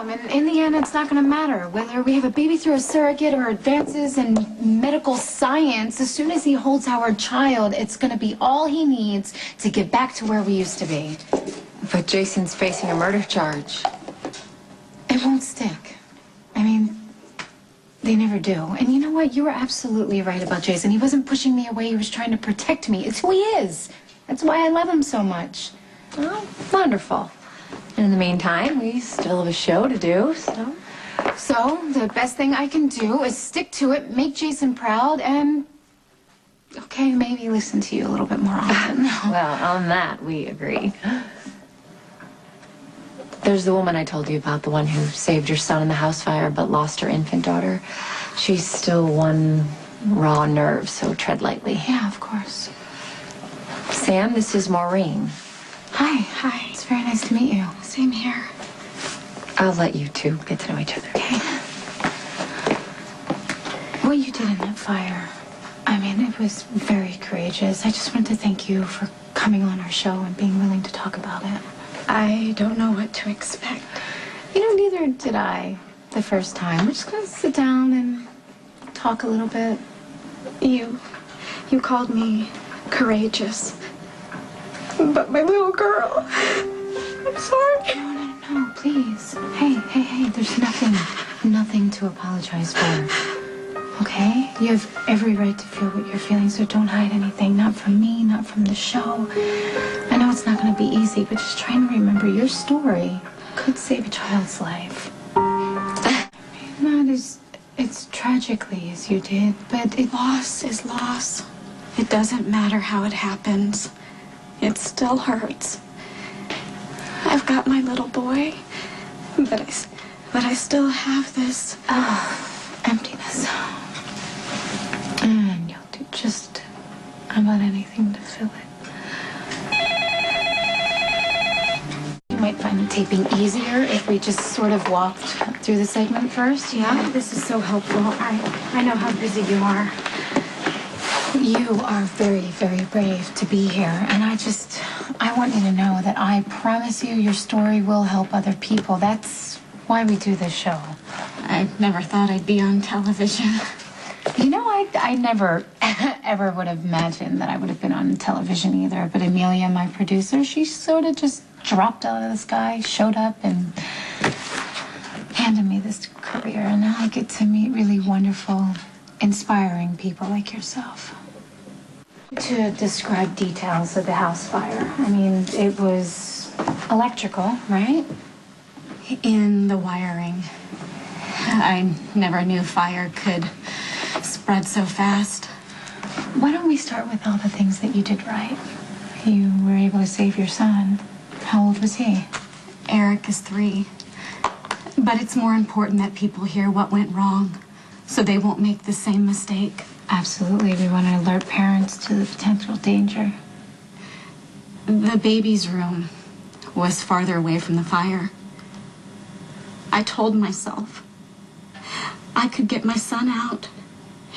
Mom, and in the end, it's not going to matter. Whether we have a baby through a surrogate or advances in medical science, as soon as he holds our child, it's going to be all he needs to get back to where we used to be. But Jason's facing a murder charge. It won't stick. I mean, they never do. And you know what? You were absolutely right about Jason. He wasn't pushing me away. He was trying to protect me. It's who he is. That's why I love him so much. Oh, wonderful. And in the meantime, we still have a show to do, so... So, the best thing I can do is stick to it, make Jason proud, and... Okay, maybe listen to you a little bit more often. Well, on that, we agree. There's the woman I told you about, the one who saved your son in the house fire but lost her infant daughter. She's still one raw nerve, so tread lightly. Yeah, of course. Sam, this is Maureen. Hi. Hi. It's very nice to meet you. Same here. I'll let you two get to know each other. Okay. What you did in that fire, I mean, it was very courageous. I just wanted to thank you for coming on our show and being willing to talk about it. I don't know what to expect. You know, neither did I the first time. We're just gonna sit down and talk a little bit. You called me courageous. But my little girl, I'm sorry. No, please. Hey, there's nothing to apologize for. Okay? You have every right to feel what you're feeling, so don't hide anything. Not from me, not from the show. I know it's not going to be easy, but just try and remember your story could save a child's life. Not as tragically as you did, but Loss is loss. It doesn't matter how it happens. It still hurts. I've got my little boy, but I still have this emptiness. And you'll do just about anything to fill it. You might find the taping easier if we just sort of walked through the segment first. Yeah, this is so helpful. I know how busy you are. You are very, very brave to be here, and I want you to know that I promise you your story will help other people. That's why we do this show. I never thought I'd be on television. You know, I never, ever would have imagined that I would have been on television either, but Amelia, my producer, she sort of just dropped out of the sky, showed up, and handed me this career, and now I get to meet really wonderful, inspiring people like yourself. To describe details of the house fire, I mean, it was electrical, right? In the wiring. I never knew fire could spread so fast. Why don't we start with all the things that you did right? You were able to save your son. How old was he? Eric is 3. But it's more important that people hear what went wrong so they won't make the same mistake. Absolutely. We want to alert parents to the potential danger. The baby's room was farther away from the fire. I told myself I could get my son out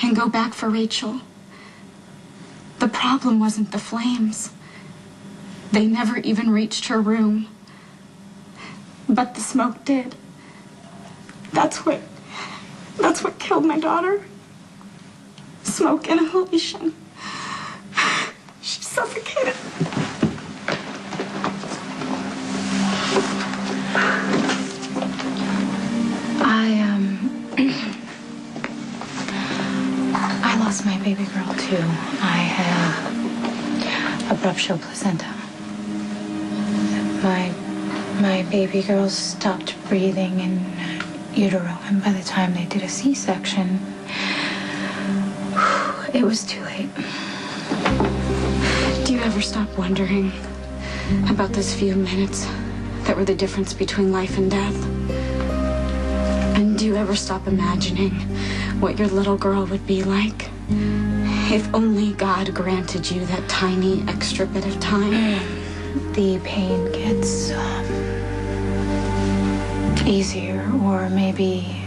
and go back for Rachel. The problem wasn't the flames. They never even reached her room. But the smoke did. That's what killed my daughter. Smoke inhalation. She suffocated. I lost my baby girl too. I had a rupture placenta. My baby girl stopped breathing in utero, and by the time they did a C-section, it was too late. Do you ever stop wondering about those few minutes that were the difference between life and death? And do you ever stop imagining what your little girl would be like if only God granted you that tiny extra bit of time? The pain gets easier, or maybe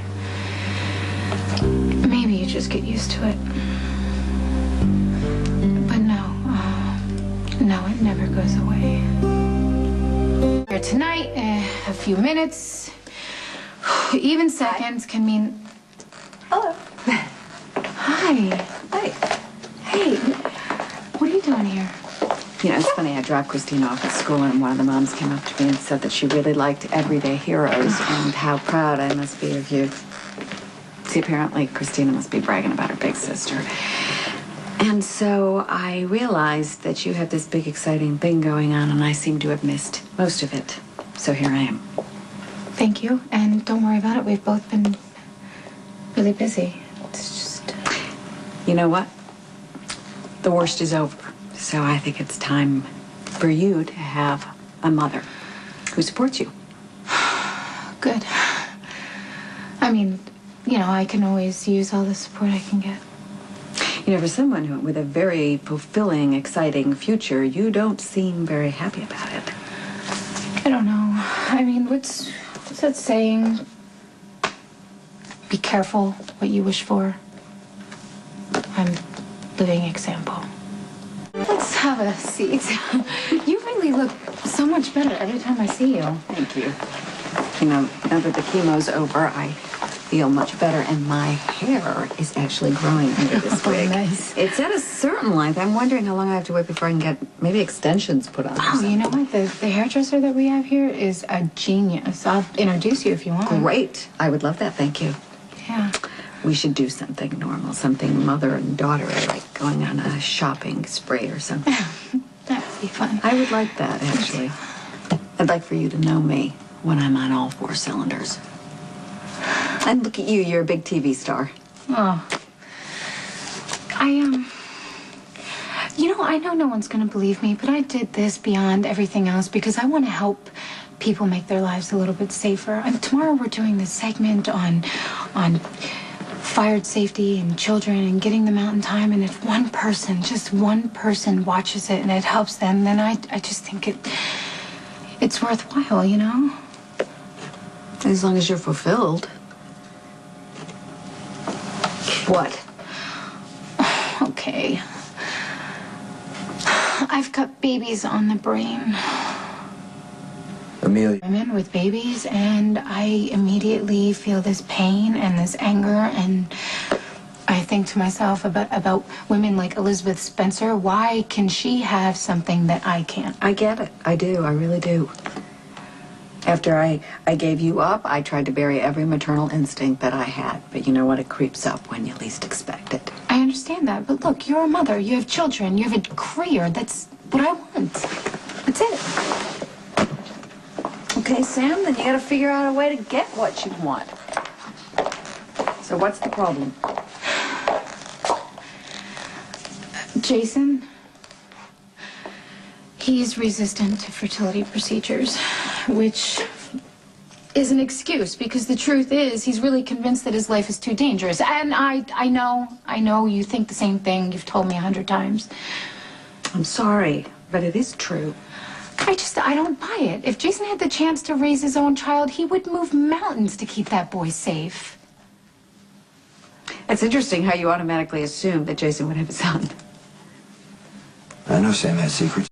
you just get used to it. But no, it never goes away. Here tonight, a few minutes, Even seconds can mean... Hello. Hi. Hi. Hey, what are you doing here? You know, it's funny, I dropped Christina off at school and one of the moms came up to me and said that she really liked Everyday Heroes and how proud I must be of you. See, apparently Christina must be bragging about her big sister. And so I realized that you have this big exciting thing going on and I seem to have missed most of it. So here I am. Thank you, and don't worry about it. We've both been really busy. It's just... You know what? The worst is over. So I think it's time for you to have a mother who supports you. Good. I mean, you know, I can always use all the support I can get. You know, for someone with a very fulfilling, exciting future, you don't seem very happy about it. I don't know. I mean, what's that saying? Be careful what you wish for. I'm living example. Let's have a seat. You really look so much better every time I see you. Thank you. You know, now that the chemo's over, I feel much better, and my hair is actually growing under this wig. Nice. It's at a certain length. I'm wondering how long I have to wait before I can get maybe extensions put on. Oh, you know what? The hairdresser that we have here is a genius. I'll introduce you if you want. Great. I would love that. Thank you. Yeah. We should do something normal, something mother and daughter, like going on a shopping spree or something. That would be fun. I would like that, actually. I'd like for you to know me when I'm on all four cylinders. And look at you, you're a big TV star. Oh. You know, I know no one's going to believe me, but I did this beyond everything else because I want to help people make their lives a little bit safer. And tomorrow we're doing this segment on fire safety and children and getting them out in time. And if one person, just one person watches it and it helps them, then I just think it's worthwhile, you know? As long as you're fulfilled. What? Okay. I've got babies on the brain. Amelia. Women with babies, and I immediately feel this pain and this anger, and I think to myself about women like Elizabeth Spencer. Why can she have something that I can't? I get it. I do. I really do. After I gave you up, I tried to bury every maternal instinct that I had. But you know what? It creeps up when you least expect it. I understand that, but look, you're a mother. You have children. You have a career. That's what I want. That's it. Okay, Sam, then you gotta figure out a way to get what you want. So what's the problem? Jason, he's resistant to fertility procedures, which is an excuse because the truth is he's really convinced that his life is too dangerous. And I know you think the same thing. You've told me 100 times. I'm sorry, but it is true. I don't buy it. If Jason had the chance to raise his own child, he would move mountains to keep that boy safe. It's interesting how you automatically assume that Jason would have a son. I know Sam has secrets.